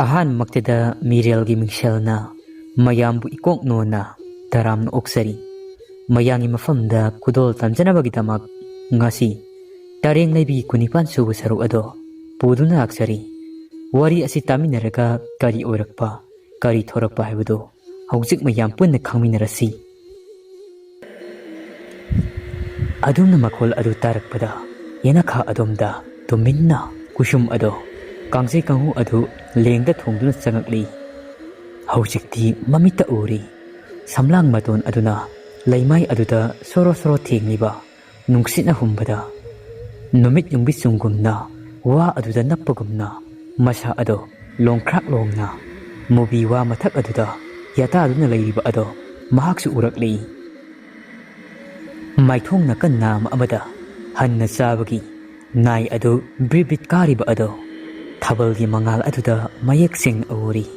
ꯑꯍꯥꯟꯕꯃꯛꯇꯗ Meerel Gi Mingselna mayambu ikoknona taramna oksari mayangi mafamda kudol tamjanabagidamak ngasi Tarengleibi kunipan subu saruk ado puduna aksari wari asi taminaraga kari oirakpa kari thorakpa haibado hauzik mayam punna khangminarasi Adomna makhol adu tarakpada yanakha adomda tuminna kushum ado Kangse kangu adu lengda thongduna changakli haujikti mamita uri samlang maton aduna laimai aduda soro thengliba nungsitna humbada numit yungbi sungumna wa aduda nappagumna masha ado longkhrak longna mubi wa mathak aduda yata aduna leiriba ado mahaksu urakli maithongna kanna amada hanna sabagi nai adu bribit kariba ado Thabalgi mangal aduda mayek sing awuri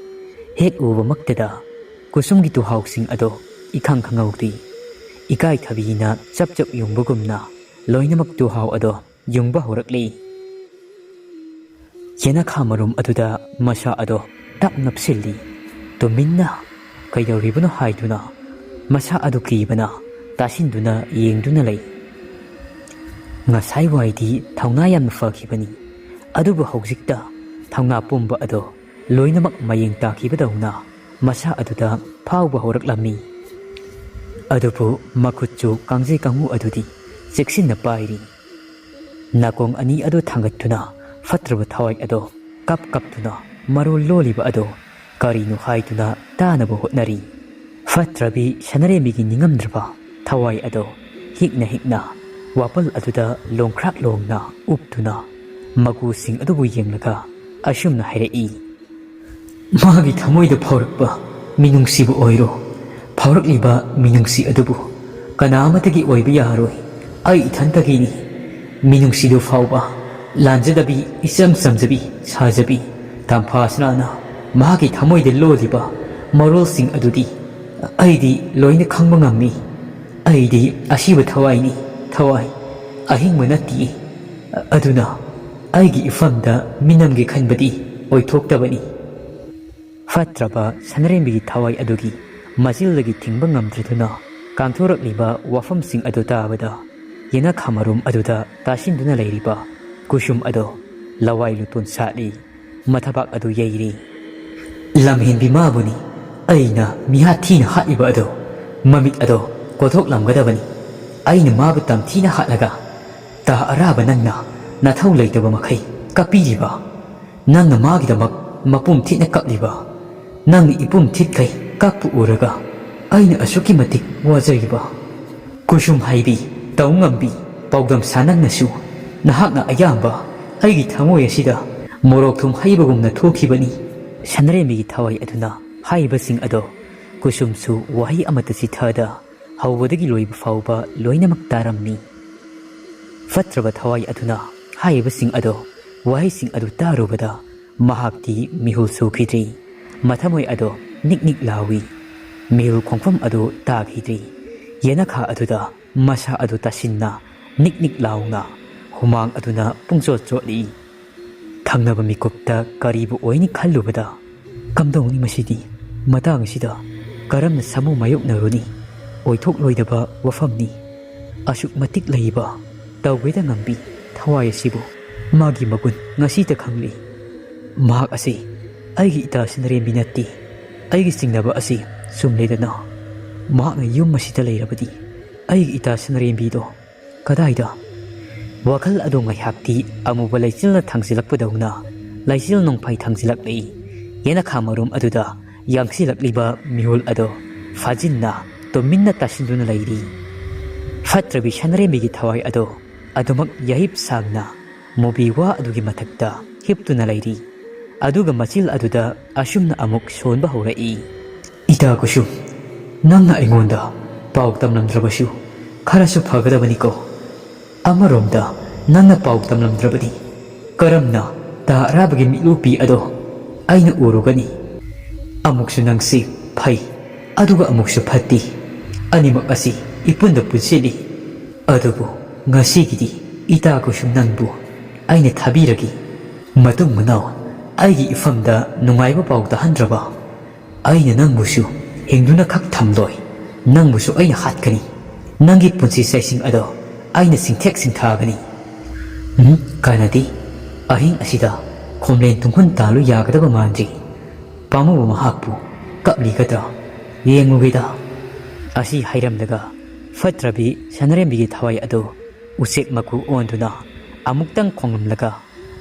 hek uba maktada kusumgi tuhaw sing ado ikhang khangawdi ikai thabina chap yungbugumna loinamak tuhaw ado yungba horakli yanakha marum aduda masha ado tap napsilli tuminna kaidawribuno haiduna masha adu kibana tasinduna yengduna lei ngasai waidi thauna yam fakhibani adubu haujikta Thangna pumba ado loinamak mayeng takibadawna masha aduda phawba horaklami adubu makutchu kangje kangu adudi cheksinna pairi nakong ani ado thangattuna fatraba thawai ado kaptuna marol loliba ado karinu haituna tanaba hotnari fatrabi Sanarembigi ningamdraba thawai ado hikna wapal aduda longkhrak longna uptuna magu sing adubu yenglaga Ashumna hairei Magi thamoida phaurakpa minungsibu oiro phaurakliba minungsi adubu kanamatagi oiba yaroi ai ithantagini minungsidu phauba lanjadabi isam samjabi sajabi tamphasnana magi thamoida loliba marol sing adudi aidi loina khangba ngammi aidi asiba thawai ahingma natti aduna aigi ifamda minamgi khanbadi oithoktabani fatraba Sanarembigi thawai adugi majillagi thingba ngamdriduna kanthorakliba wafamsing adu tabada yanakha marum aduda tasinduna leiriba kushum ado lawai lutun satli mathabak adu yeiri lamhenbi mabuni aina mihathina hatiba ado mamit ado kothok lamgadabani aina mabu tamthina hatlaga ta araba nangna Nathau leitaba makai kapiriba nangna magidamak mapum thitna kapliba nangni ipum thitkai kakpu uraga aina asuki matik wajariba kushum haibi taungambi paudam sanangnasu nahakna ayamba aigi thamoi asida morok thum haibagumna thokibani Sanarembigi thawai aduna haibasing ado kusumsu wahi amata sithada hawbadagi loiba fauba loinamak taramni fatraba thawai aduna haibasing ado wahising adu tarubada mahakti mihul sukidri mathamoi ado niknik lawi mihul khongfam adu taghidri yanakha aduda masha adu tasinna niknik lawna humang aduna pungchot chotli thangnaba mikopta karibu oini khallubada kamdawni masidi matang sida karamna samu mayoknaruni oithok loidaba wafamni asuk matik leiba tawbeda ngambi Thawai asibu magi magun ngasita khangli mahak asi aigi ita Sanarembi natti aigi singnaba asi sumledana mahakna yum masita leirabadi aigi ita Sanarembi do kadaida wakhal ado ngaihakti amuba laichilna thangsilakpadawna laichil nongphai thangsilaklei yanakha marum aduda yangsilakliba mihul ado fajinna tominna tasinduna leiri fatrabi Sanarembigi thawai ado Adumak yahip sagna mobiwa adugi mathakta hiptuna leiri aduga machil aduda ashumna amuk sonba horai ita kushu nangna aingonda pau tamlamdrabasu kharasu phagadabani ko amaromda nangna pau tamlamdrabadi karamna ta arabagi milupi ado aina urugani amuksu nangsi phai aduga amuksu phatti animak asi ipunda punsili adubu ngasigidi ita kusum nangbu aina thabiragi matung manau ꯑꯩꯒꯤ ꯏꯐꯝꯗ ꯅꯨꯡꯉꯥꯏꯕ ꯄꯥꯎ ꯇꯥꯍꯟꯗ꯭ꯔꯕ ꯑꯩꯅ ꯅꯪꯕꯨꯁꯨ ꯍꯤꯡꯗꯨꯅ ꯈꯛ ꯊꯝꯂꯣꯏ ꯅꯪꯕꯨꯁꯨ ꯑꯩꯅ ꯍꯥꯠꯀꯅꯤ ꯅꯪꯒꯤ ꯄꯨꯟꯁꯤ ꯆꯩꯁꯤꯡ ꯑꯗꯣ ꯑꯩꯅ ꯁꯤꯡꯊꯦꯛ ꯁꯤꯡꯊꯥꯒꯅꯤ ꯀꯥꯟꯅꯗꯤ ꯑꯍꯤꯡ ꯑꯁꯤꯗ ꯈꯣꯝꯂꯦꯟ ꯇꯨꯡꯈꯨꯟ ꯇꯥꯜꯂꯨ ꯌꯥꯒꯗꯕ ꯃꯥꯟꯗ꯭ꯔꯤ ꯄꯥꯝꯃꯨꯕ ꯃꯍꯥꯛꯄꯨ ꯀꯞꯂꯤꯒꯗ꯭ꯔꯥ ꯌꯦꯡꯂꯨꯒꯦꯗ ꯑꯁꯤ ꯍꯥꯏꯔꯝꯂꯒ ꯐꯠꯇ꯭ꯔꯕꯤ ꯁꯅꯔꯦꯝꯕꯤꯒꯤ ꯊꯋꯥꯏ ꯑꯗꯨ ꯎꯆꯦꯛ ꯃꯀꯨ ꯑꯣꯟꯗꯨꯅ ꯑꯃꯨꯛꯇꯪ ꯈꯣꯡꯂꯝꯂꯒ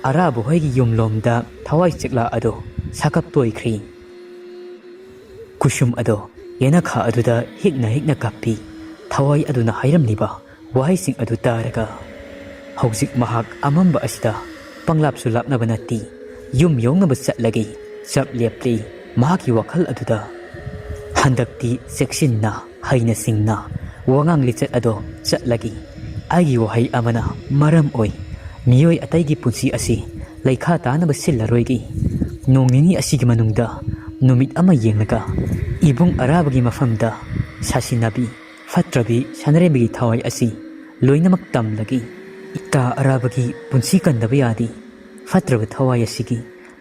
ꯑꯔꯥꯕ ꯍꯣꯏꯒꯤ ꯌꯨꯝꯂꯣꯝꯗ ꯊꯋꯥꯏ ꯆꯦꯛꯂꯥ ꯑꯗꯨ ꯁꯥꯀꯞꯇꯣꯏꯈ꯭ꯔꯤ ꯀꯨꯁꯨꯝ ꯑꯗꯣ ꯌꯦꯅꯈꯥ ꯑꯗꯨꯗ ꯍꯤꯛꯅ ꯍꯤꯛꯅ ꯀꯞꯄꯤ ꯊꯋꯥꯏ ꯑꯗꯨꯅ ꯍꯥꯏꯔꯝꯂꯤꯕ ꯋꯥꯍꯩꯁꯤꯡ ꯑꯗꯨ ꯇꯥꯔꯒ ꯍꯧꯖꯤꯛ ꯃꯍꯥꯛ ꯑꯃꯝꯕ ꯑꯁꯤꯗ ꯄꯪꯂꯥꯞꯁꯨ ꯂꯥꯞꯅꯕ ꯅꯠꯇꯦ ꯌꯨꯝ ꯌꯧꯅꯕ ꯆꯠꯂꯒꯦ ꯆꯞ ꯂꯦꯞꯂꯤ ꯃꯍꯥꯛꯀꯤ ꯋꯥꯈꯜ ꯑꯗꯨꯗ ꯍꯟꯗꯛꯇꯤ ꯆꯦꯛꯁꯤꯟꯅ ꯍꯩꯅ ꯁꯤꯡꯅ ꯋꯥꯉꯥꯡ ꯂꯤꯆꯠ ꯑꯗꯣ ꯆꯠꯂꯒꯦ ꯑꯩꯒꯤ ꯋꯥꯍꯩ ꯑꯃꯅ ꯃꯔꯝ ꯑꯣꯏ ꯃꯤꯑꯣꯏ ꯑꯇꯩꯒꯤ ꯄꯨꯟꯁꯤ ꯑꯁꯤ ꯂꯩꯈꯥ ꯇꯥꯅꯕ ꯁꯤꯜꯂꯔꯣꯏꯒꯦ ꯅꯣꯡ ꯅꯤꯅꯤ ꯑꯁꯤꯒꯤ ꯃꯅꯨꯡꯗ ꯅꯨꯃꯤꯠ ꯑꯃ ꯌꯦꯡꯂꯒ ꯏꯕꯨꯡ ꯑꯔꯥꯕꯒꯤ ꯃꯐꯝꯗ ꯁꯥꯁꯤꯟꯅꯕꯤ ꯐꯠꯇ꯭ꯔꯕꯤ ꯁꯅꯔꯦꯝꯕꯤꯒꯤ ꯊꯋꯥꯏ ꯑꯁꯤ ꯂꯣꯏꯅꯃꯛ ꯇꯝꯂꯒꯦ ꯏꯇꯥ ꯑꯔꯥꯕꯒꯤ ꯄꯨꯟꯁꯤ ꯀꯟꯗꯕ ꯌꯥꯗꯦ ꯐꯠꯇ꯭ꯔꯕ ꯊꯋꯥꯏ ꯑꯁꯤꯒꯤ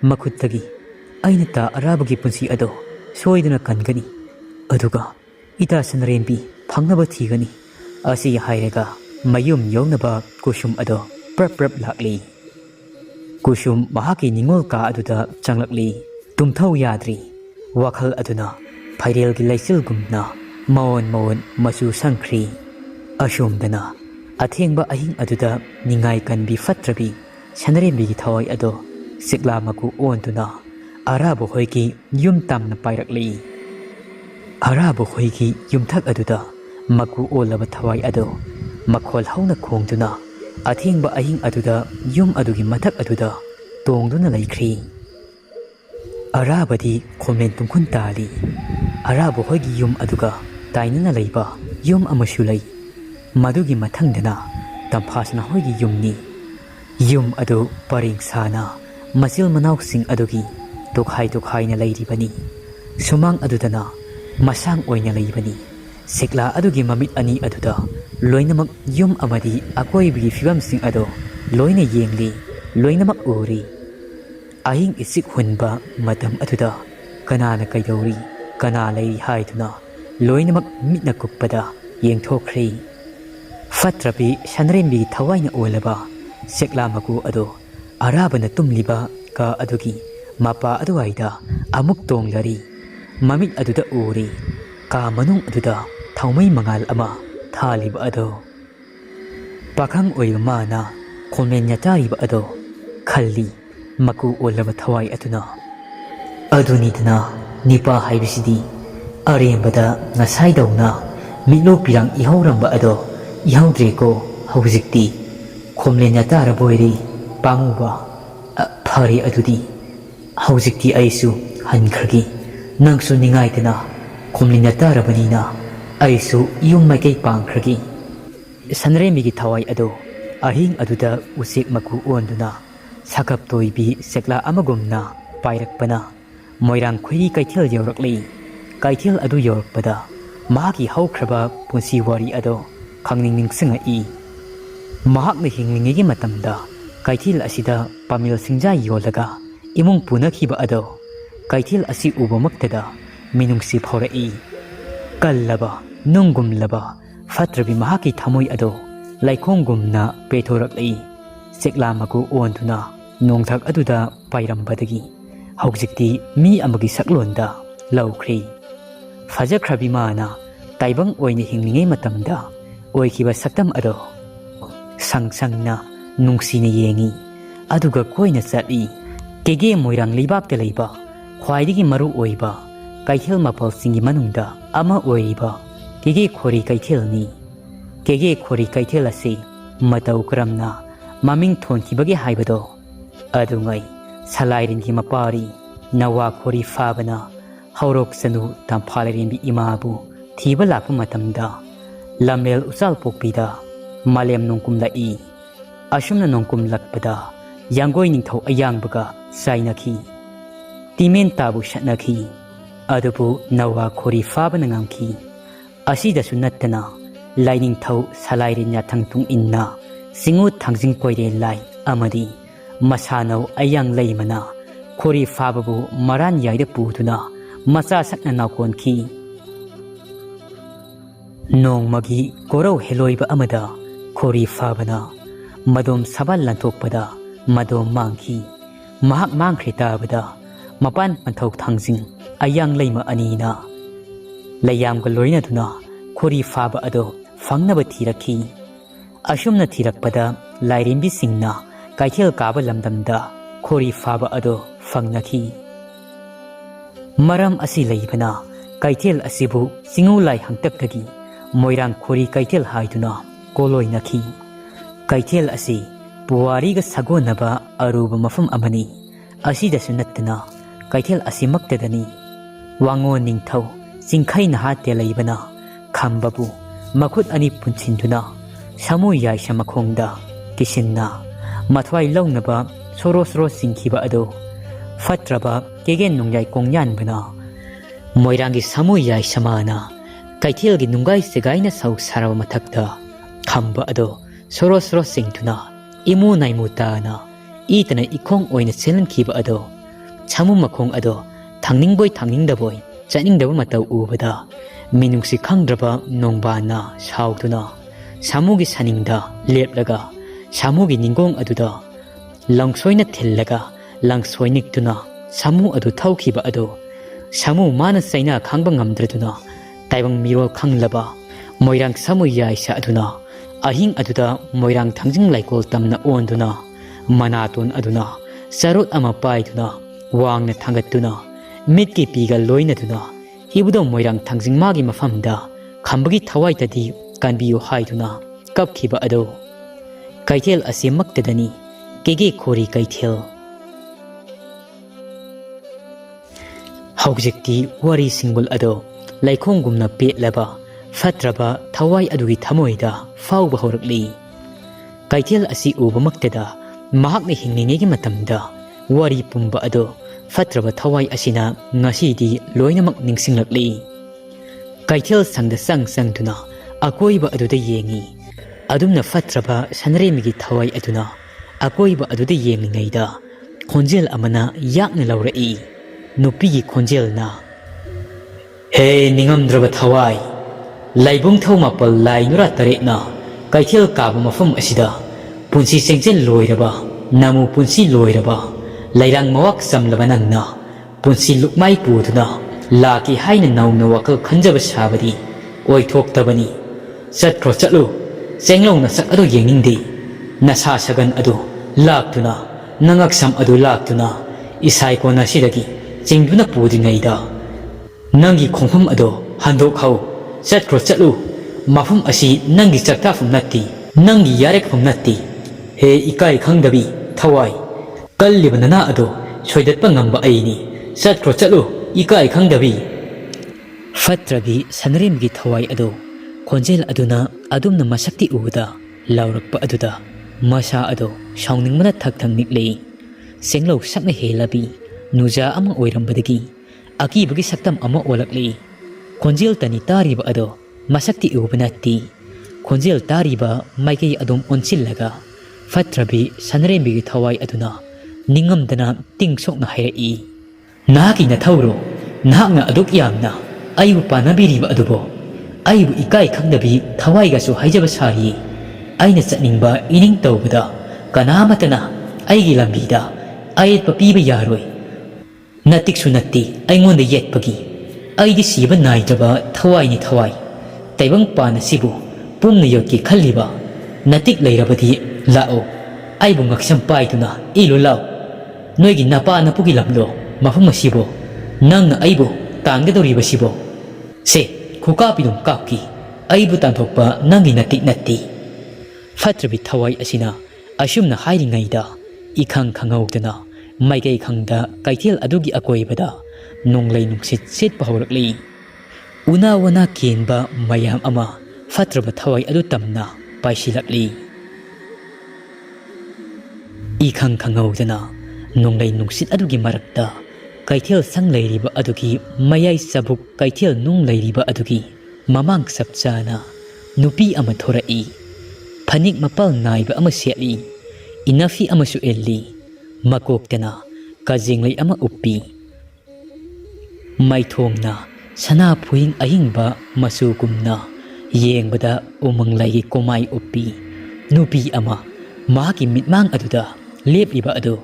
ꯃꯈꯨꯠꯇꯒꯤ ꯑꯩꯅ ꯇꯥ ꯑꯔꯥꯕꯒꯤ ꯄꯨꯟꯁꯤ ꯑꯗꯣ ꯁꯣꯏꯗꯅ ꯀꯟꯒꯅꯤ ꯑꯗꯨꯒ ꯏꯇꯥ ꯁꯅꯔꯦꯝꯕꯤ ꯐꯪꯅꯕ ꯊꯤꯒꯅꯤ ꯑꯁꯤ ꯍꯥꯏꯔꯒ ꯃꯌꯨꯝ ꯌꯧꯅꯕ ꯀꯨꯁꯨꯝ ꯑꯗꯣ ꯄ꯭ꯔꯞ ꯄ꯭ꯔꯞ ꯂꯥꯛꯂꯤ ꯀꯨꯁꯨꯝ ꯃꯍꯥꯛꯀꯤ ꯅꯤꯡꯉꯣꯜ ꯀꯥ ꯑꯗꯨꯗ ꯆꯪꯂꯛꯂꯤ ꯇꯨꯝꯊꯧ ꯌꯥꯗ꯭ꯔꯤ ꯋꯥꯈꯜ ꯑꯗꯨꯅ ꯐꯩꯔꯦꯜꯒꯤ ꯂꯩꯆꯤꯜꯒꯨꯝꯅ ꯃꯑꯣꯟ ꯃꯑꯣꯟ ꯃꯆꯨ ꯁꯪꯈ꯭ꯔꯤ ꯑꯁꯣꯝꯗꯅ ꯑꯊꯦꯡꯕ ꯑꯍꯤꯡ ꯑꯗꯨꯗ ꯅꯤꯡꯉꯥꯏ ꯀꯟꯕꯤ ꯐꯠꯇ꯭ꯔꯕꯤ ꯁꯅꯔꯦꯝꯕꯤꯒꯤ ꯊꯋꯥꯏ ꯑꯗꯣ ꯁꯤꯛꯂꯥ ꯃꯀꯨ ꯑꯣꯟꯗꯨꯅ ꯑꯔꯥꯕ ꯍꯣꯏꯒꯤ ꯌꯨꯝ ꯇꯝꯅ ꯄꯥꯏꯔꯛꯂꯤ ꯑꯔꯥꯕ ꯍꯣꯏꯒꯤ ꯌꯨꯝꯊꯛ ꯑꯗꯨꯗ ꯃꯀꯨ ꯑꯣꯜꯂꯕ ꯊꯋꯥꯏ ꯑꯗꯣ ꯃꯈꯣꯜ ꯍꯧꯅ ꯈꯣꯡꯗꯨꯅ ꯑꯊꯦꯡꯕ ꯑꯍꯤꯡ ꯑꯗꯨꯗ ꯌꯨꯝ ꯑꯗꯨꯒꯤ ꯃꯊꯛ ꯑꯗꯨꯗ ꯇꯣꯡꯗꯨꯅ ꯂꯩꯈ꯭ꯔꯤ ꯑꯔꯥꯕꯗꯤ ꯈꯣꯝꯂꯦꯟ ꯇꯨꯡꯈꯨꯟ ꯇꯥꯜꯂꯤ ꯑꯔꯥꯕ ꯍꯣꯏꯒꯤ ꯌꯨꯝ ꯑꯗꯨꯒ ꯇꯥꯏꯅꯅ ꯂꯩꯕ ꯌꯨꯝ ꯑꯃꯁꯨ ꯂꯩ ꯃꯗꯨꯒꯤ ꯃꯊꯪꯗꯅ ꯇꯝꯐꯥꯁꯅꯥ ꯍꯣꯏꯒꯤ ꯌꯨꯝꯅꯤ ꯌꯨꯝ ꯑꯗꯨ ꯄꯔꯦꯡ ꯁꯥꯅ ꯃꯆꯤꯜ ꯃꯅꯥꯎꯁꯤꯡ ꯑꯗꯨꯒꯤ ꯇꯣꯈꯥꯏ ꯇꯣꯈꯥꯏꯅ ꯂꯩꯔꯤꯕꯅꯤ ꯁꯨꯃꯥꯡ ꯑꯗꯨꯗꯅ ꯃꯁꯥꯡ ꯑꯣꯏꯅ ꯂꯩꯕꯅꯤ ꯁꯤꯛꯂꯥ ꯑꯗꯨꯒꯤ ꯃꯃꯤꯠ ꯑꯅꯤ ꯑꯗꯨꯗ ꯂꯣꯏꯅꯃꯛ ꯌꯨꯝ ꯑꯃꯗꯤ ꯑꯀꯣꯏꯕꯒꯤ ꯐꯤꯕꯝꯁꯤꯡ ꯑꯗꯣ ꯂꯣꯏꯅ ꯌꯦꯡꯂꯤ ꯂꯣꯏꯅꯃꯛ ꯎꯔꯤ ꯑꯍꯤꯡ ꯏꯆꯤꯛ ꯍꯨꯟꯕ ꯃꯇꯝ ꯑꯗꯨꯗ ꯀꯅꯥꯅ ꯀꯩꯗꯧꯔꯤ ꯀꯅꯥ ꯂꯩꯔꯤ ꯍꯥꯏꯗꯨꯅ ꯂꯣꯏꯅꯃꯛ ꯃꯤꯠꯅ ꯀꯨꯞꯄꯗ ꯌꯦꯡꯊꯣꯛꯈ꯭ꯔꯤ ꯐꯠꯇ꯭ꯔꯕꯤ ꯁꯅꯔꯦꯝꯕꯤꯒꯤ ꯊꯋꯥꯏꯅ ꯑꯣꯜꯂꯕ ꯁꯦꯛꯂꯥ ꯃꯀꯨ ꯑꯗꯣ ꯑꯔꯥꯕꯅ ꯇꯨꯝꯂꯤꯕ ꯀꯥ ꯑꯗꯨꯒꯤ ꯃꯄꯥ ꯑꯗꯨꯋꯥꯏꯗ ꯑꯃꯨꯛ ꯇꯣꯡꯂꯔꯤ ꯃꯃꯤꯠ ꯑꯗꯨꯗ ꯎꯔꯤ ꯀꯥ ꯃꯅꯨꯡ ꯑꯗꯨꯗ ꯊꯥꯎꯃꯩ ꯃꯉꯥꯜ ꯑꯃ ꯊꯥꯜꯂꯤꯕ ꯑꯗꯣ ꯄꯥꯈꯪ ꯑꯣꯏꯕ ꯃꯥꯅ ꯈꯣꯝꯂꯦꯟ ꯌꯥꯇꯥꯔꯤꯕ ꯑꯗꯣ ꯈꯜꯂꯤ ꯃꯀꯨ ꯑꯣꯜꯂꯕ ꯊꯋꯥꯏ ꯑꯗꯨꯅ ꯑꯗꯨꯅꯤꯗꯅ ꯅꯤꯄꯥ ꯍꯥꯏꯕꯁꯤꯗꯤ ꯑꯔꯦꯝꯕꯗ ꯉꯁꯥꯏꯗꯧꯅ ꯃꯤꯠꯂꯨ ꯄꯤꯔꯥꯡ ꯏꯍꯧꯔꯝꯕ ꯑꯗꯣ ꯏꯍꯧꯗ꯭ꯔꯦꯀꯣ ꯍꯧꯖꯤꯛꯇꯤ ꯈꯣꯝꯂꯦꯟ ꯌꯥꯇꯥꯔꯕꯣꯏꯔꯤ ꯄꯥꯝꯃꯨꯕ ꯐꯔꯦ ꯑꯗꯨꯗꯤ ꯍꯧꯖꯤꯛꯇꯤ ꯑꯩꯁꯨ ꯍꯟꯈ꯭ꯔꯒꯦ ꯅꯪꯁꯨ ꯅꯤꯡꯉꯥꯏꯗꯅ ꯈꯣꯝꯂꯦꯟ ꯌꯥꯇꯥꯔꯕꯅꯤꯅ ꯑꯩꯁꯨ ꯌꯨꯝ ꯃꯥꯏꯀꯩ ꯄꯥꯡꯈ꯭ꯔꯒꯦ ꯁꯅꯔꯦꯝꯕꯤꯒꯤ ꯊꯋꯥꯏ ꯑꯗꯣ ꯑꯍꯤꯡ ꯑꯗꯨꯗ ꯎꯆꯦꯛ ꯃꯀꯨ ꯑꯣꯟꯗꯨꯅ ꯁꯥꯀꯞ ꯇꯣꯏꯕꯤ ꯁꯦꯛꯂꯥ ꯑꯃꯒꯨꯝꯅ ꯄꯥꯏꯔꯛꯄꯅ ꯃꯣꯏꯔꯥꯡ ꯈꯣꯏꯔꯤ ꯀꯩꯊꯦꯜ ꯌꯧꯔꯛꯂꯤ ꯀꯩꯊꯦꯜ ꯑꯗꯨ ꯌꯧꯔꯛꯄꯗ ꯃꯍꯥꯛꯀꯤ ꯍꯧꯈ꯭ꯔꯕ ꯄꯨꯟꯁꯤ ꯋꯥꯔꯤ ꯑꯗꯣ ꯈꯪꯅꯤꯡ ꯅꯤꯡꯁꯤꯡꯉꯛꯏ ꯃꯍꯥꯛꯅ ꯍꯤꯡꯂꯤꯉꯩꯒꯤ ꯃꯇꯝꯗ ꯀꯩꯊꯦꯜ ꯑꯁꯤꯗ ꯄꯥꯃꯦꯜ ꯁꯤꯡꯖꯥ ꯌꯣꯜꯂꯒ ꯏꯃꯨꯡ ꯄꯨꯅꯈꯤꯕ ꯑꯗꯣ ꯀꯩꯊꯦꯜ ꯑꯁꯤ ꯎꯕꯃꯛꯇꯗ ꯃꯤꯅꯨꯡꯁꯤ ꯐꯥꯎꯔꯛꯏ ꯀꯜꯂꯕ ꯅꯨꯡꯒꯨꯝꯂꯕ ꯐꯠꯇ꯭ꯔꯕꯤ ꯃꯍꯥꯛꯀꯤ ꯊꯃꯣꯏ ꯑꯗꯣ ꯂꯩꯈꯣꯝꯒꯨꯝꯅ ꯄꯦꯊꯣꯔꯛꯂꯤ ꯁꯦꯛꯂꯥ ꯃꯀꯨ ꯑꯣꯟꯗꯨꯅ ꯅꯣꯡꯊꯛ ꯑꯗꯨꯗ ꯄꯥꯏꯔꯝꯕꯗꯒꯤ ꯍꯧꯖꯤꯛꯇꯤ ꯃꯤ ꯑꯃꯒꯤ ꯁꯛꯂꯣꯟꯗ ꯂꯧꯈ꯭ꯔꯤ ꯐꯖꯈ꯭ꯔꯕꯤ ꯃꯥꯅ ꯇꯥꯏꯕꯪ ꯑꯣꯏꯅ ꯍꯤꯡꯂꯤꯉꯩ ꯃꯇꯝꯗ ꯑꯣꯏꯈꯤꯕ ꯁꯛꯇꯝ ꯑꯗꯣ ꯁꯪ ꯁꯪꯅ ꯅꯨꯡꯁꯤꯅ ꯌꯦꯡꯉꯤ ꯑꯗꯨꯒ ꯀꯣꯏꯅ ꯆꯠꯂꯤ ꯀꯦꯒꯦ ꯃꯣꯏꯔꯥꯡ ꯂꯩꯕꯥꯛꯇ ꯂꯩꯕ ꯈ꯭ꯋꯥꯏꯗꯒꯤ ꯃꯔꯨ ꯑꯣꯏꯕ ꯀꯩꯊꯦꯜ ꯃꯄꯜꯁꯤꯡꯒꯤ ꯃꯅꯨꯡꯗ ꯑꯃ ꯑꯣꯏꯔꯤꯕ ꯀꯦꯒꯦ ꯈꯣꯔꯤ ꯀꯩꯊꯦꯜꯅꯤ ꯀꯦꯒꯦ ꯈꯣꯔꯤ ꯀꯩꯊꯦꯜ ꯑꯁꯤ ꯃꯇꯧ ꯀꯔꯝꯅ ꯃꯃꯤꯡ ꯊꯣꯟꯈꯤꯕꯒꯦ ꯍꯥꯏꯕꯗꯣ ꯑꯗꯨꯉꯩ ꯁꯂꯥꯏꯔꯦꯟꯒꯤ ꯃꯄꯥꯔꯤ ꯅꯋꯥ ꯈꯣꯔꯤ ꯐꯥꯕꯅ ꯍꯧꯔꯣꯛ ꯆꯅꯨ ꯇꯝꯐꯥ ꯂꯥꯏꯔꯦꯝꯕꯤ ꯏꯃꯥꯕꯨ ꯊꯤꯕ ꯂꯥꯛꯄ ꯃꯇꯝꯗ ꯂꯝꯃꯦꯜ ꯎꯆꯥꯜ ꯄꯣꯛꯄꯤꯗ ꯃꯥꯂꯦꯝ ꯅꯣꯡꯀꯨꯝꯂꯛꯏ ꯑꯁꯨꯝꯅ ꯅꯣꯡꯀꯨꯝꯂꯛꯄꯗ ꯌꯥꯡꯒꯣꯏ ꯅꯤꯡꯊꯧ ꯑꯌꯥꯡꯕꯒ ꯆꯥꯏꯅꯈꯤ ꯇꯤꯃꯦꯟ ꯇꯥꯕꯨ ꯁꯠꯅꯈꯤ ꯑꯗꯨꯕꯨ ꯅꯋꯥ ꯈꯣꯔꯤ ꯐꯥꯕꯅ ꯉꯝꯈꯤ ꯑꯁꯤꯗꯁꯨ ꯅꯠꯇꯅ ꯂꯥꯏꯅꯤꯡꯊꯧ ꯁꯂꯥꯏꯔꯦꯟ ꯌꯥꯊꯪ ꯇꯨꯡ ꯏꯟꯅ ꯆꯤꯡꯉꯨ ꯊꯥꯡꯖꯤꯡ ꯀꯣꯏꯔꯦꯟ ꯂꯥꯏ ꯑꯃꯗꯤ ꯃꯁꯥꯅꯧ ꯑꯌꯥꯡ ꯂꯩꯃꯅ khori fababu maran yaida puduna macha sakna nakonki nongmagi korau heloiba amada khori fabana madom sabal lantokpada madom mangki mahak mangkhri tabada mapan panthok thangjing ayang leima anina layamga loina duna khori faba ado fangnaba thirakhi asumna thirakpada lairembi singna kaithel kaba lamdamda khori faba ado fangnaki maram asi leibana kaithel asibu singu lai hangtaktagi moirang khori kaithel haiduna koloinaki kaithel asi puwariga sagonaba aruba mafam amani asida sunattana kaithel asimaktadani wango ningthau singkhai nahate leibana khambabu makhut ani punchinduna samu yaisa makhongda kisinna mathwai launaba soro soro singkhiba ado fatraba kegen nungyai kongyanbana moirangi samu yaisa mana kaithelgi nungai segaina sau saraba mathakta khamba ado soro soro singtuna imu naimu tana itana ikhong oina chelenkhiba ado chamu makhong ado thangningboy thangningdaboy chaningdaba matau ubada minungsi khangdraba nongbana sautuna samugi saningda leplaga samugi ningong aduda langsoina thillaga langsoiniktuna samu adu thawkhiba ado samu mana saina khangba ngamdraduna taibang mirol khanglaba moirang samu yaisa aduna ahing aduda moirang thangjing laikol tamna onduna manaton aduna sarut ama paiduna wangna thangatuna mitki piga loina duna ibudo moirang thangjing magi mafamda khambagi thawai tadi kanbiyo haiduna kapkhiba ado kaithel asimaktadani kege khori kaithel haujikti wari singbul ado laikhonggumna petlaba fatraba thawai adugi thamoida fauba horakli kaithel asi ubamaktada mahakna hingningegi matamda wari pumba ado fatraba thawai asina ngasidi loinamak ningsinglakli kaithel sangda sangduna akoiba aduda yengi adumna fatraba sanaremigi thawai aduna akoiba aduda yengingaida khonjel amana yakna laurai nupigi khonjelna he ningamdraba thawai laibung thau mapal lai nura tarekna kaithel kaba mafam asida punsi sengjel loiraba namu punsi loiraba lairang mawak samlaba nangna punsi lukmai puduna laki haina nauna wakal khanjaba sabadi oithoktabani satkhro chatlu senglongna sak adu yengningdi nasa sagan adu laktuna nangaksam adu laktuna isai kona sidagi chingduna pudingaida nangi khongpham ado handok hau satkhro chatlu mafum asi nangi chaktafum natti nangi yarekphum natti he ikai khangdabi thawai kallibana ado soidatpa ngamba aini satkhro chatlu ikai khangdabi fatrabi sanaremgi thawai ado khonjel aduna adumna masakti uda laurakpa aduda masha ado sauningmana thakthang nikle senglo sakna helabi nuja ama oirambadagi akibagi saktam ama olakle khonjel tani tariba ado masakti ubanati khonjel tariba maikei adum onchillaga fatrabi sanarembi thawai aduna ningamdana tingsokna hairi naki na thawro nahakna aduk yamna ayu panabiriba adubo ayu ikai khangdabi thawai gasu haijaba sari aina chatningba ining tawbada kanamatana aigi lambida ayet papiba yaroi natik sunatti aingonda yetpagi aidi siba naidraba thawai ni thawai taibang pana sibu pumna yokki khalliba natik leirabadi lao aibu ngaksam paiduna ilu lao noigi napa napugi lamlo mafum asibo nangna aibu tanggadoriba sibo se khukapidum kapki aibu tanthokpa nangi natik natti fatrabi thawai asina asumna hairingaida ikhang khangawdana maikei khangda kaithel adugi akoibada nonglei nungsit setpa horakli una wana kenba mayam ama fatraba thawai adu tamna paisilakli ikhang khangawdana nonglei nungsit adugi marakta kaithel sang leiriba adugi mayai sabuk kaithel nung leiriba adugi mamang sapchana nupi ama thorai phanik mapal naiba ama setli inafi ama su elli makoktana kajenglei ama uppi maithongna sana phuing ahingba masugumna yengbada umanglai komai uppi nupi ama maki mitmang aduda lepliba adu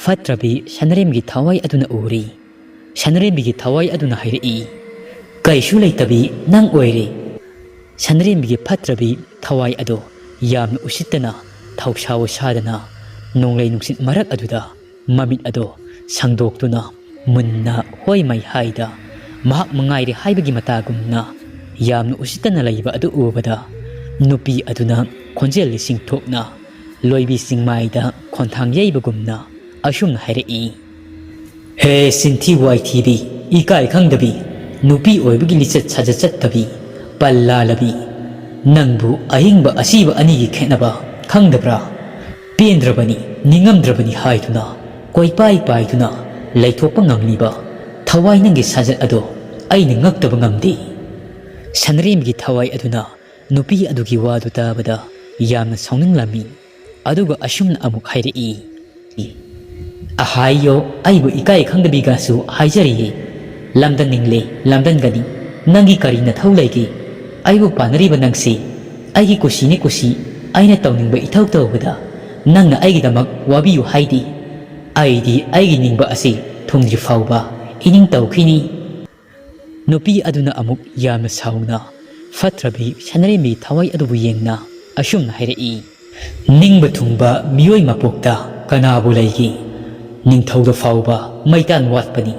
fatrabi Sanarembi Thawai aduna uri Sanarembi Thawai aduna hairi kaisu leitabi nang oire Sanarembi fatrabi Thawai adu yamna usittana thausaw sadana nonglei nungsit marak aduda mamit adu sangdoktuna munna hoi mai haida mahak mangairi haibagi matagumna yamna usittana laiba adu ubada nupi aduna khonjel lising thokna loibi singmaida khonthang yeibagumna ashumna hairi he sinthi wai thibi ikai khangdabi nupi oibagi lichat sajachat tabi pallalabi nangbu ahingba asiba anigi khenaba khangdabra pendrabani ningamdrabani haiduna koipai paiduna laithopa ngamliba Thawai nangi sajat ado aina ngaktaba ngamdi Sanarembi Thawai aduna nupi adugi wadu tabada yamna saunanglami aduga ashumna amuk hairi ahayo aibu ikai khangdabi gasu haijari lamdan ningle lamdan gani nangi karina thaulai aibu panariba nangsi aigi kushi ni kushi aina tawningba ithau tawbada nangna aigi damak wabiyu haidi aidi aigi ningba asi thungji fauba ining tawkhini nupi aduna amuk yamna sauna fatrabi Sanarembi Thawai adubu yengna ashumna hairi ningba thungba miyoi mapokta kanabu laigi ningthauda fauba maitan watpani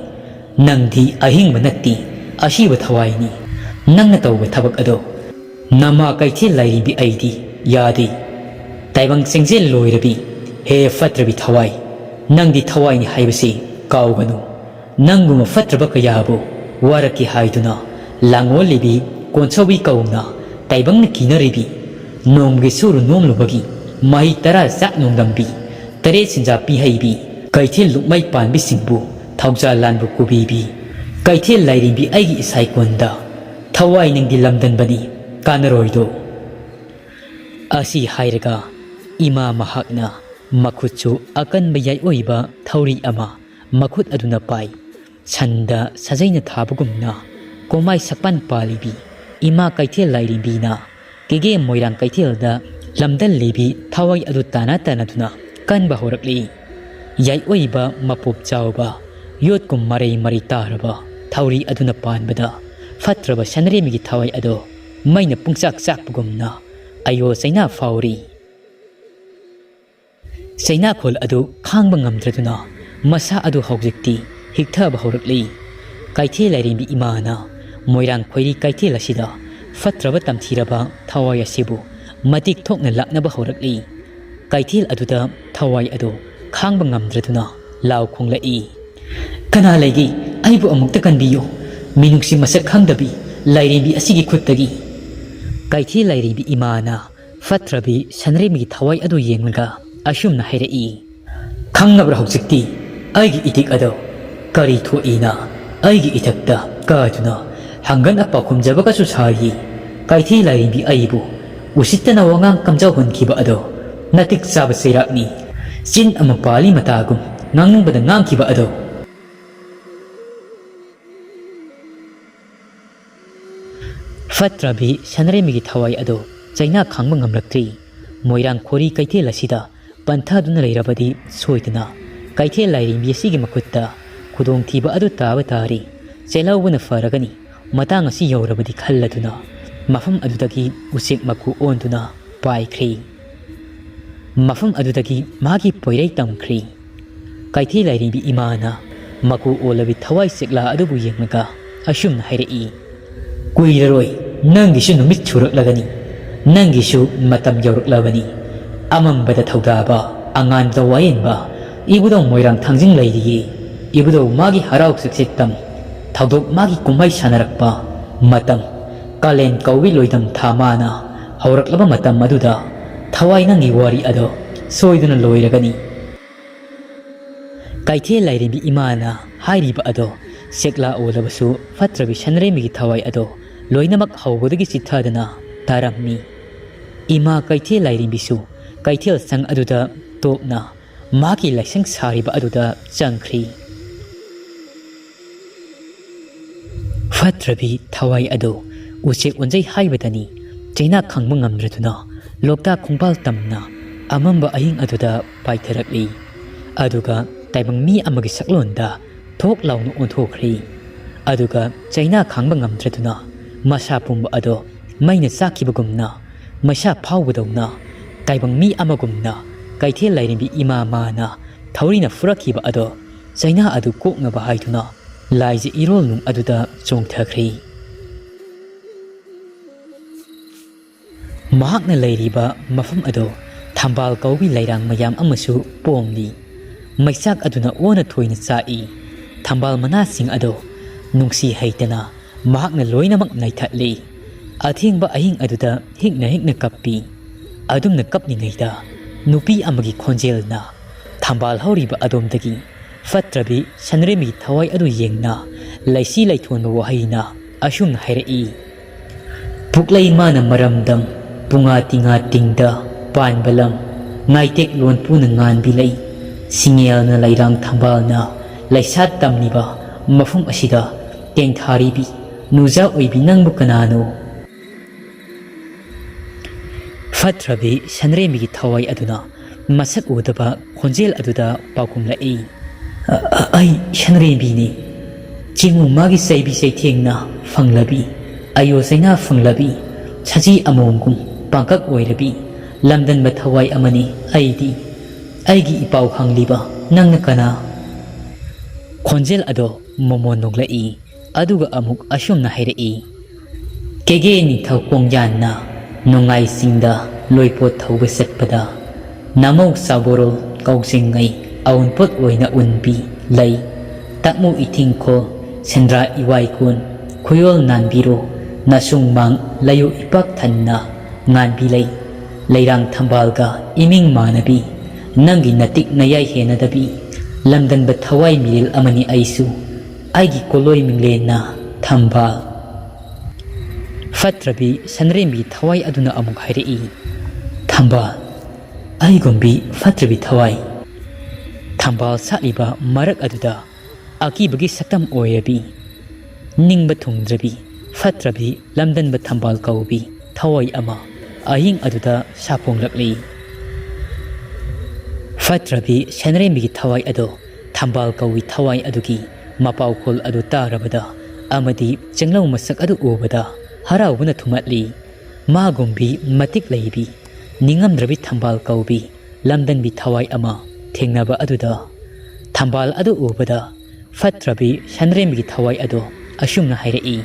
nangdi ahingba natti ashiba Thawai nangna tawba thabak ado nama kaithel lairembi aidi yadi taibang sengjel loirabi he fatrabi Thawai nangdi Thawai ni haibasi kauganu nanguma fatraba kayabu waraki haiduna langolibi konsawi kauna taibang kinaribi nomge suru nomlubagi mahi tara sak nongdambi tare sinja pihaibi kaithel lukmai panbi singbu thauja lanbu kubibi kaithel lairembi aigi isai konda Thawai nangdi lamdan bani kanaroido asi hairaga ima mahakna makhutchu akanba yai oiba thauri ama makhut aduna pai chanda sajaina thabugumna komai sakpan palibi ima kaithel lairembi na kege moirang kaithel da lamdan lebi Thawai adu tana tanaduna kanba horakli yai oiba mapop chawba yotkum marei mari taraba thauri aduna panbada fatraba Sanarembi Thawai ado maina pungsak sakpugumna ayo saina fauri saina khol adu khangba ngamdraduna masa adu hawjikti hikthaba horakli kaithel lairembi imana moirang khoiri kaithel asida fatraba tamthiraba Thawai asibu matik thokna laknaba horakli kaithel aduda Thawai adu khangba ngamdraduna law khonglai kana laigi aibu amukta kanbiyo minungsi masak khangdabi lairembi asigi khuttagi kaithel lairembi imana fatrabi Sanarembi Thawai adu yenglaga ashumna hairi khangabra hawjikti aigi itik ado kari thoina aigi itakta kaduna hangan apa khumjaba su sari kaithel lairembi aibu usittana wangang kamjau honkiba ado natik saba seirakni chin ama pali matagum ngangbada ngangkiba ado fatrabi Sanarembi Thawai ado chaina khangba ngamlaktri moirang khori kaithel asida panthaduna leirabadi soitna kaithel lairembi asigi makutta khudong thiba adu taba tari chelawuna faragani matang asi yaurabadi khalladuna mafam adudagi usek maku onduna paikhri mafam adudagi magi poirei tamkhri kaithel lairembi imana maku olabi Thawai sekla adubu yengnaga ashumna hairi kuiraroi nangisu numit churaklagani nangisu matam yauraklabani amambada thaudaba anganda wayenba ibudong moirang thangjing lairi ibudong magi harau suksittam thaudok magi kumai sanarakpa matam kalen kawi loidam thamana hauraklaba matam maduda Thawai nangi wari ado soiduna loiragani kaithel lairembi imana hairiba ado sekla olabasu fatrabi Sanarembi Thawai ado loinamak hawbodagi chithadana tarammi ima kaithel lairembisu kaithel sang aduda topna ꯃꯍꯥꯛꯀꯤ ꯂꯥꯏꯁꯪ ꯁꯥꯔꯤꯕ ꯑꯗꯨꯗ ꯆꯪꯈ꯭ꯔꯤ꯫ ꯐꯠꯇ꯭ꯔꯕꯤ ꯊꯋꯥꯏ ꯑꯗꯨ ꯎꯆꯦꯛ ꯑꯣꯟꯖꯩ ꯍꯥꯏꯕꯗꯅꯤ ꯆꯩꯅꯥ ꯈꯪꯕ ꯉꯝꯗ꯭ꯔꯗꯨꯅ ꯂꯣꯛꯇꯥꯛ ꯈꯣꯡꯕꯥꯜ ꯇꯝꯅ ꯑꯃꯝꯕ ꯑꯍꯤꯡ ꯑꯗꯨꯗ ꯄꯥꯏꯊꯔꯛꯂꯤ꯫ ꯑꯗꯨꯒ ꯇꯥꯏꯕꯪ ꯃꯤ ꯑꯃꯒꯤ ꯁꯛꯂꯣꯟꯗ ꯊꯣꯛ ꯂꯥꯎꯅ ꯑꯣꯟꯊꯣꯛꯈ꯭ꯔꯤ꯫ ꯑꯗꯨꯒ ꯆꯩꯅꯥ ꯈꯥꯡꯕ ꯉꯝꯗ꯭ꯔꯗꯨꯅ ꯃꯁꯥ ꯄꯨꯝꯕ ꯑꯗꯣ ꯃꯩꯅ ꯆꯥꯛꯈꯤꯕꯒꯨꯝꯅ ꯃꯩꯁꯥ ꯐꯥꯎꯕꯗꯧꯅ ꯇꯥꯏꯕꯪ ꯃꯤ ꯑꯃꯒꯨꯝꯅ ꯀꯩꯊꯦꯜ ꯂꯥꯏꯔꯦꯝꯕꯤ ꯏꯃꯥ ꯃꯥꯅ ꯊꯧꯔꯤꯅ ꯐꯨꯔꯛꯈꯤꯕ ꯑꯗꯣ ꯆꯩꯅꯥ ꯑꯗꯨ ꯀꯣꯛꯅꯕ ꯍꯥꯏꯗꯨꯅ ꯂꯥꯏꯖ ꯏꯔꯣꯜ ꯅꯨꯡ ꯑꯗꯨꯗ ꯆꯣꯡꯊꯈ꯭ꯔꯤ꯫ ꯃꯍꯥꯛꯅ ꯂꯩꯔꯤꯕ ꯃꯐꯝ ꯑꯗꯣ ꯊꯝꯕꯥꯜ ꯀꯧꯕꯤ ꯂꯩꯔꯥꯡ ꯃꯌꯥꯝ ꯑꯃꯁꯨ ꯄꯣꯝꯂꯤ꯫ ꯃꯩꯆꯥꯛ ꯑꯗꯨꯅ ꯑꯣꯟꯅ ꯊꯣꯏꯅ ꯆꯥꯛꯏ꯫ ꯊꯝꯕꯥꯜ ꯃꯅꯥꯁꯤꯡ ꯑꯗꯣ ꯅꯨꯡꯁꯤ ꯍꯩꯇꯅ ꯃꯍꯥꯛꯅ ꯂꯣꯏꯅꯃꯛ ꯅꯩꯊꯠꯂꯤ꯫ ꯑꯊꯦꯡꯕ ꯑꯍꯤꯡ ꯑꯗꯨꯗ ꯍꯤꯛꯅ ꯀꯞꯄꯤ꯫ ꯑꯗꯨꯝꯅ ꯀꯞꯂꯤꯉꯩꯗ ꯅꯨꯄꯤ ꯑꯃꯒꯤ ꯈꯣꯟꯖꯦꯜꯅ ꯊꯝꯕꯥꯜ ꯍꯧꯔꯤꯕ ꯑꯗꯣꯝꯗꯒꯤ ꯐꯠꯇ꯭ꯔꯕꯤ ꯁꯟꯔꯦꯝꯕꯤꯒꯤ ꯊꯋꯥꯏ ꯑꯗꯨ ꯌꯦꯡꯅ ꯂꯩꯁꯤ ꯂꯩꯊꯣꯟꯕ ꯋꯥꯍꯩꯅ ꯑꯁꯨꯝꯅ ꯍꯥꯏꯔꯛꯏ: ꯄꯨꯛꯂꯩ ꯃꯥꯅ ꯃꯔꯝꯗꯝ ꯄꯨꯡꯉꯥ ꯇꯤꯡꯉꯥ ꯇꯤꯡꯗ ꯄꯥꯟꯕ ꯂꯝ ꯉꯥꯏꯇꯦꯛ ꯂꯣꯟ ꯄꯨꯅ ꯉꯥꯟꯕꯤ ꯂꯩ ꯁꯤꯡꯌꯦꯜꯅ ꯂꯩꯔꯥꯡ ꯊꯝꯕꯥꯜꯅ ꯂꯩꯁꯥꯠ ꯇꯝꯂꯤꯕ ꯃꯐꯝ ꯑꯁꯤꯗ ꯇꯦꯡꯊꯥꯔꯤꯕꯤ ꯅꯨꯖꯥ ꯑꯣꯏꯕꯤ ꯅꯪꯕꯨ ꯀꯅꯥꯅꯣ? ꯐꯠꯇ꯭ꯔꯕꯤ ꯁꯟꯔꯦꯝꯕꯤꯒꯤ ꯊꯋꯥꯏ ꯑꯗꯨꯅ ꯃꯁꯛ ꯎꯗꯕ ꯈꯣꯟꯖꯦꯜ ꯑꯗꯨꯗ ꯄꯥꯎꯈꯨꯝꯂꯛꯏ: ꯑꯩ ꯁꯟꯔꯦꯝꯕꯤꯅꯤ, ꯆꯤꯡꯉꯨ ꯃꯥꯒꯤ ꯆꯩꯕꯤ ꯆꯩꯊꯦꯡꯅ ꯐꯪꯂꯕꯤ, ꯑꯌꯣ ꯆꯩꯅꯥ ꯐꯪꯂꯕꯤ, ꯁꯖꯤ ꯑꯃꯣꯝꯒꯨꯝ ꯄꯥꯡꯀꯛ ꯑꯣꯏꯔꯕꯤ ꯂꯝꯗꯟꯕ ꯊꯋꯥꯏ ꯑꯃꯅꯤ ꯑꯩꯗꯤ, ꯑꯩꯒꯤ ꯏꯄꯥꯎ ꯍꯪꯂꯤꯕ ꯅꯪꯅ ꯀꯅꯥ? ꯈꯣꯟꯖꯦꯜ ꯑꯗꯣ ꯃꯣꯃꯣꯟ ꯅꯣꯛꯂꯛꯏ꯫ ꯑꯗꯨꯒ ꯑꯃꯨꯛ ꯑꯁꯨꯝꯅ ꯍꯥꯏꯔꯛꯏ: ꯀꯦꯒꯦ ꯅꯤꯡꯊꯧ ꯀꯣꯡꯌꯥꯟꯅ ꯅꯣꯡꯉꯥꯏꯁꯤꯡꯗ ꯂꯣꯏꯄꯣꯠ ꯊꯧꯕ ꯆꯠꯄꯗ ꯅꯥꯃꯧ ꯆꯥꯕꯣꯔꯣꯜ ꯀꯧꯖꯤꯡꯉꯩ ꯑꯎꯟꯄꯣꯠ ꯑꯣꯏꯅ ꯎꯟꯕꯤ ꯂꯩ ꯇꯛꯃꯨ ꯏꯊꯤꯡꯈꯣꯜ ꯁꯦꯟꯗ꯭ꯔꯥ ꯏꯋꯥꯏꯀꯣꯟ ꯈꯨꯌꯣꯜ ꯅꯥꯟꯕꯤꯔꯣ ꯅꯁꯨꯡ ꯃꯥꯡ ꯂꯩꯌꯨ ꯏꯄꯥꯛ ꯊꯟꯅ ꯉꯥꯟꯕꯤ ꯂꯩ ꯂꯩꯔꯥꯡ ꯊꯝꯕꯥꯜꯒ ꯏꯃꯤꯡ ꯃꯥꯟꯅꯕꯤ ꯅꯪꯒꯤ ꯅꯇꯤꯛ ꯅꯌꯥꯏ ꯍꯦꯟꯅꯗꯕꯤ ꯂꯝꯗꯟꯕ ꯊꯋꯥꯏ ꯃꯤꯔꯦꯜ ꯑꯃꯅꯤ ꯑꯩꯁꯨ, ꯑꯩꯒꯤ ꯀꯣꯂꯣꯏ ꯃꯤꯡꯂꯦꯟꯅ ꯊꯝꯕꯥꯜ꯫ ꯐꯠꯇ꯭ꯔꯕꯤ ꯁꯟꯔꯦꯝꯕꯤꯒꯤ ꯊꯋꯥꯏ ꯑꯗꯨꯅ ꯑꯃꯨꯛ ꯍꯥꯏꯔꯛꯏ: ꯊꯝꯕꯥꯜ, ꯑꯩꯒꯨꯝꯕꯤ ꯐꯠꯇ꯭ꯔꯕꯤ ꯊꯋꯥꯏ, ꯊꯝꯕꯥꯜ ꯁꯥꯠꯂꯤꯕ ꯃꯔꯛ ꯑꯗꯨꯗ ꯑꯀꯤꯕꯒꯤ ꯁꯛꯇꯝ ꯑꯣꯏꯔꯕꯤ ꯅꯤꯡꯕ ꯊꯨꯡꯗ꯭ꯔꯕꯤ ꯐꯠꯇ꯭ꯔꯕꯤ ꯂꯝꯗꯟꯕ ꯊꯝꯕꯥꯜ ꯀꯧꯕꯤ ꯊꯋꯥꯏ ꯑꯃ ꯑꯍꯤꯡ ꯑꯗꯨꯗ ꯁꯥꯄꯣꯡꯂꯛꯂꯤ꯫ ꯐꯠꯇ꯭ꯔꯕꯤ ꯁꯟꯔꯦꯝꯕꯤꯒꯤ ꯊꯋꯥꯏ ꯑꯗꯣ ꯊꯝꯕꯥꯜ ꯀꯧꯏ ꯊꯋꯥꯏ ꯑꯗꯨꯒꯤ ꯃꯄꯥꯎꯈꯣꯜ ꯑꯗꯨ ꯇꯥꯔꯕꯗ ꯑꯃꯗꯤ ꯆꯦꯡꯂꯧ ꯃꯁꯛ ꯑꯗꯨ ꯎꯕꯗ ꯍꯔꯥꯎꯕꯅ ꯊꯨꯝꯍꯠꯂꯤ꯫ ꯃꯥꯒꯨꯝꯕꯤ ꯃꯇꯤꯛ ꯂꯩꯕꯤ ꯅꯤꯡꯉꯝꯗ꯭ꯔꯕꯤ ꯊꯝꯕꯥꯜ ꯀꯧꯕꯤ ꯂꯝꯗꯟꯕꯤ ꯊꯋꯥꯏ ꯑꯃ ꯊꯦꯡꯅꯕ ꯑꯗꯨꯗ ꯊꯝꯕꯥꯜ ꯑꯗꯨ ꯎꯕꯗ ꯐꯠꯇ꯭ꯔꯕꯤ ꯁꯟꯔꯦꯝꯕꯤꯒꯤ ꯊꯋꯥꯏ ꯑꯗꯣ ꯑꯁꯨꯝꯅ ꯍꯥꯏꯔꯛꯏ: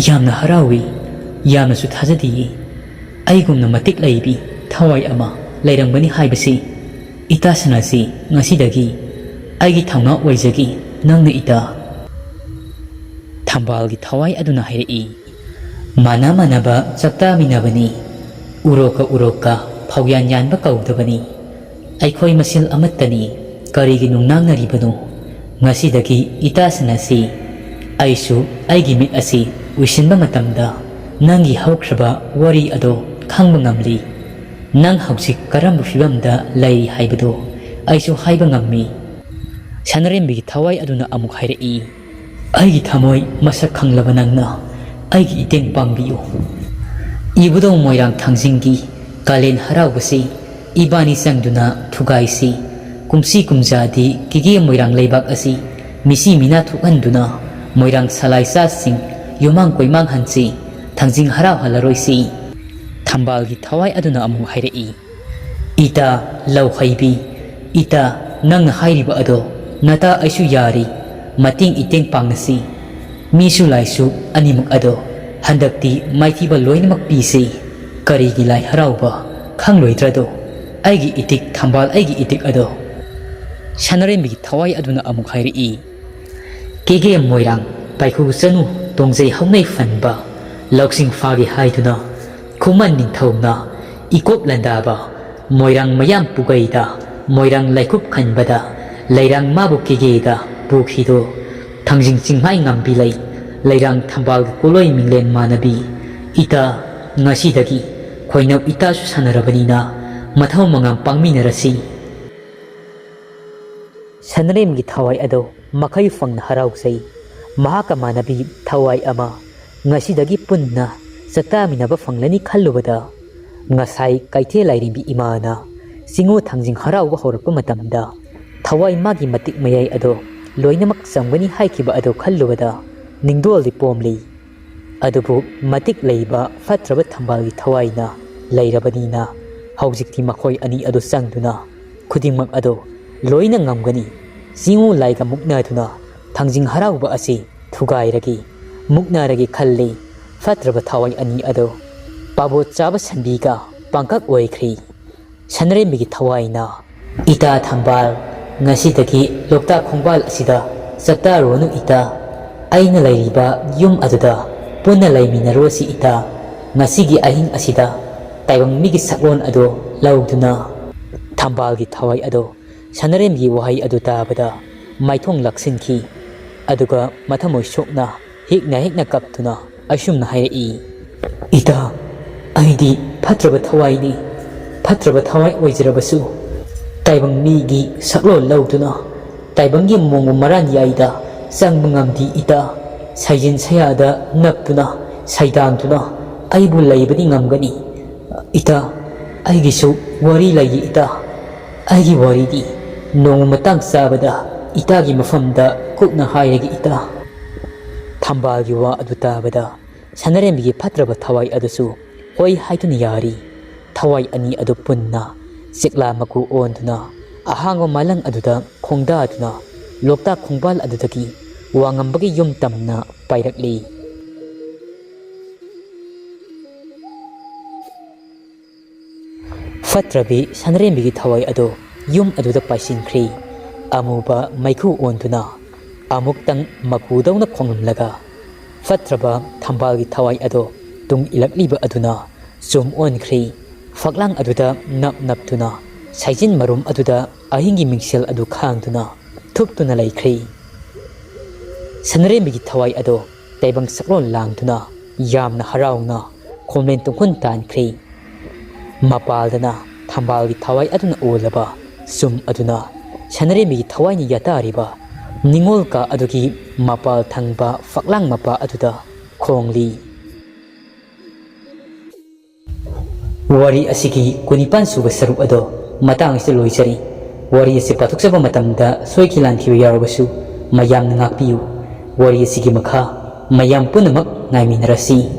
ꯌꯥꯝꯅ ꯍꯔꯥꯎꯏ, ꯌꯥꯝꯅꯁꯨ ꯊꯥꯖꯗꯤꯌꯦ, ꯑꯩꯒꯨꯝꯅ ꯃꯇꯤꯛ ꯂꯩꯕꯤ ꯊꯋꯥꯏ ꯑꯃ ꯂꯩꯔꯝꯒꯅꯤ ꯍꯥꯏꯕꯁꯤ ꯏꯇꯥꯁꯤꯡ ꯉꯁꯤꯗꯒꯤ ꯑꯩꯒꯤ ꯊꯧꯅꯥ ꯑꯣꯏꯖꯈꯤ ꯅꯪꯅ ꯏꯇꯥ꯫ ꯊꯝꯕꯥꯜꯒꯤ ꯊꯋꯥꯏ ꯑꯗꯨꯅ ꯍꯥꯏꯔꯛꯏ: ꯃꯥꯟꯅ ꯃꯥꯟꯅꯕ ꯆꯥꯛꯇꯥꯃꯤꯟꯅꯕꯅꯤ, ꯎꯔꯣꯛꯀ ꯐꯥꯎꯌꯥꯟ ꯌꯥꯟꯕ ꯀꯧꯗꯕꯅꯤ, ꯑꯩꯈꯣꯏ ꯃꯁꯦꯜ ꯑꯃꯠꯇꯅꯤ, ꯀꯔꯤꯒꯤ ꯅꯨꯡꯅꯥꯡꯅꯔꯤꯕꯅꯣ? ꯉꯁꯤꯗꯒꯤ ꯏꯇꯥꯁꯤꯡ ꯑꯩꯁꯨ ꯑꯩꯒꯤ ꯃꯤꯠ ꯑꯁꯤ ꯎꯏꯁꯤꯟꯕ ꯃꯇꯝꯗ ꯅꯪꯒꯤ ꯍꯧꯈ꯭ꯔꯕ ꯋꯥꯔꯤ ꯑꯗꯣ ꯈꯪꯕ ꯉꯝꯂꯤ꯫ ꯅꯪ ꯍꯧꯖꯤꯛ ꯀꯔꯝꯕ ꯐꯤꯕꯝꯗ ꯂꯩ ꯍꯥꯏꯕꯗꯣ ꯑꯩꯁꯨ ꯍꯥꯏꯕ ꯉꯝꯃꯤ꯫ ꯁꯟꯔꯦꯝꯕꯤꯒꯤ ꯊꯋꯥꯏ ꯑꯗꯨꯅ ꯑꯃꯨꯛ ꯍꯥꯏꯔꯛꯏ: ꯑꯩꯒꯤ ꯊꯃꯣꯏ ꯃꯁꯛ ꯈꯪꯂꯕ ꯅꯪꯅ ꯑꯩꯒꯤ ꯏꯇꯦꯡ ꯄꯥꯡꯕꯤꯌꯨ꯫ ꯏꯕꯨꯙꯧ ꯃꯣꯏꯔꯥꯡ ꯊꯥꯡꯖꯤꯡꯒꯤ ꯀꯥꯂꯦꯟ ꯍꯔꯥꯎꯕꯁꯤ ꯏꯕꯥꯅꯤ ꯆꯪꯗꯨꯅ ꯊꯨꯒꯥꯏꯁꯤ꯫ ꯀꯨꯝꯁꯤ ꯀꯨꯝꯖꯥꯗꯤ ꯀꯦꯒꯦ ꯃꯣꯏꯔꯥꯡ ꯂꯩꯕꯥꯛ ꯑꯁꯤ ꯃꯤꯁꯤ ꯃꯤꯅꯥ ꯊꯣꯛꯍꯟꯗꯨꯅ ꯃꯣꯏꯔꯥꯡ ꯁꯂꯥꯏꯆꯥꯁꯤꯡ ꯌꯨꯃꯥꯡ ꯀꯣꯏꯃꯥꯡꯍꯟꯁꯤ, ꯊꯥꯡꯖꯤꯡ ꯍꯔꯥꯎꯍꯜꯂꯔꯣꯏꯁꯤ꯫ ꯊꯝꯕꯥꯜꯒꯤ ꯊꯋꯥꯏ ꯑꯗꯨꯅ ꯑꯃꯨꯛ ꯍꯥꯏꯔꯛꯏ: ꯏꯇꯥ ꯂꯧꯍꯩꯕꯤ, ꯏꯇꯥ ꯅꯪꯅ ꯍꯥꯏꯔꯤꯕ ꯑꯗꯣ ꯅꯇꯥ ꯑꯩꯁꯨ ꯌꯥꯔꯤ, ꯃꯇꯦꯡ ꯏꯇꯦꯡ ꯄꯥꯡꯅꯁꯤ꯫ ꯃꯤꯁꯨ ꯂꯥꯏꯁꯨ ꯑꯅꯤꯃꯛ ꯑꯗꯣ ꯍꯟꯗꯛꯇꯤ ꯃꯥꯏꯊꯤꯕ ꯂꯣꯏꯅꯃꯛ ꯄꯤꯁꯤ꯫ ꯀꯔꯤꯒꯤ ꯂꯥꯏ ꯍꯔꯥꯎꯕ ꯈꯪꯂꯣꯏꯗ꯭ꯔꯗꯣ ꯑꯩꯒꯤ ꯏꯇꯤꯛ ꯊꯝꯕꯥꯜ ꯑꯩꯒꯤꯏꯇꯤꯛ ꯑꯗꯣ꯫ ꯁꯟꯔꯦꯝꯕꯤꯒꯤ ꯊꯋꯥꯏ ꯑꯗꯨꯅ ꯑꯃꯨꯛ ꯍꯥꯏꯔꯛꯏ: ꯀꯦꯒꯦ ꯃꯣꯏꯔꯥꯡ ꯄꯥꯏꯈꯨ ꯆꯅꯨ ꯇꯣꯡꯖꯩ ꯍꯧꯅꯩ ꯐꯟꯕ ꯂꯧꯁꯤꯡ ꯐꯥꯒꯦ ꯍꯥꯏꯗꯨꯅ ꯈꯨꯃꯟ ꯅꯤꯡꯊꯧꯅ ꯏꯀꯣꯞ ꯂꯥꯟꯗꯥꯕ ꯃꯣꯏꯔꯥꯡ ꯃꯌꯥꯝ ꯄꯨꯒꯩꯗ ꯃꯣꯏꯔꯥꯡ ꯂꯩꯈꯨꯞ ꯈꯟꯕꯗ ꯂꯩꯔꯥꯡ ꯃꯥꯕꯨ ꯀꯦꯒꯦꯗ ꯄꯨꯈꯤꯗꯣ ꯊꯥꯡꯖꯤꯡ ꯆꯤꯡꯃꯥꯏ ꯉꯝꯕꯤ ꯂꯩ ꯂꯩꯔꯥꯡ ꯊꯝꯕꯥꯜꯒꯤ ꯀꯣꯂꯣꯏ ꯃꯤꯡꯂꯦꯟ ꯃꯥꯟꯅꯕꯤ ꯏꯇꯥ ꯉꯁꯤꯗꯒꯤ ꯈꯣꯏꯅꯧ ꯏꯇꯥꯁꯨ ꯁꯥꯟꯅꯔꯕꯅꯤꯅ ꯃꯊꯧ ꯃꯉꯝ ꯄꯥꯡꯃꯤꯟꯅꯔꯁꯤ꯫ Sanarembi Thawai ado makai fangna harausai mahaka manabi Thawai ama ngasidagi punna sataminaba fanglani khallubada ngasai Keithel lairembi imana singo thangjing harauba horappa matamda Thawai magi matik mayai ado loinamak samgani haikiba ado khallubada ningdoldi pomli adubu matik leiba fatraba thambalgi Thawaina leirabadina haujikti makhoi ani ado sangduna khudingmak ado loina ngamgani singo laiga muknaduna thangjing harauba asi thugairagi muknaragi khalli fatraba Thawai ani ado pabo chaba sanbiga pangkak oikhri Sanarembi Thawaina ita thambal ngasidagi lokta khongbal asida sataronu ita aina lairiba yum aduda punna laiminarosi ita ngasigi ahing asida taibang migi saklon ado lauduna thambalgi Thawai ado Sanarembi wahai adu tabada maithong laksinki aduga mathamoi sokna hekna kaptuna ashumna hairi ita aidi phatraba Thawaini phatraba Thawai oijrabasu taibang migi saklon lauduna taibangi mongo maran yaida sangbngamdi ita saijin sayada naptuna saidantuna aibu laibani ngamgani ita aigisu wari layi ita aigi wari di nong matang sabada itagi mafamda kukna hairagi ita thambagi wa adu tabada Sanarembi phatraba Thawai adusu hoi haituni yari Thawai ani adu punna sikla maku onduna ahango malang aduda khongda aduna lokta khongbal adudagi wangambagi yum tamna pairakli fatrabi Sanarembi Thawai ado yum aduda paisinkhri amuba maikhu onduna amuktang makudawna khonglumlaga fatraba thambalgi Thawai ado tung ilakliba aduna zum onkhri faklang aduda naptuna saijin marum aduda ahingi mingsel adu khangduna thuptuna laikhri Sanarembi Thawai ado taibang saklon langduna yamna harauna khomlen tungkun tankhri mapaldana thambalgi Thawai aduna olaba sum aduna Sanarembi Thawaini yatariba ningolka adugi mapal thangba faklang mapa aduda khongli wari asigi kunipan suba saruk ado matang isi loisari wari asi patukjaba matamda soikilankiba yaorabasu mayamna ngakpiyu wari asigi makha mayam punamak ngaiminarasi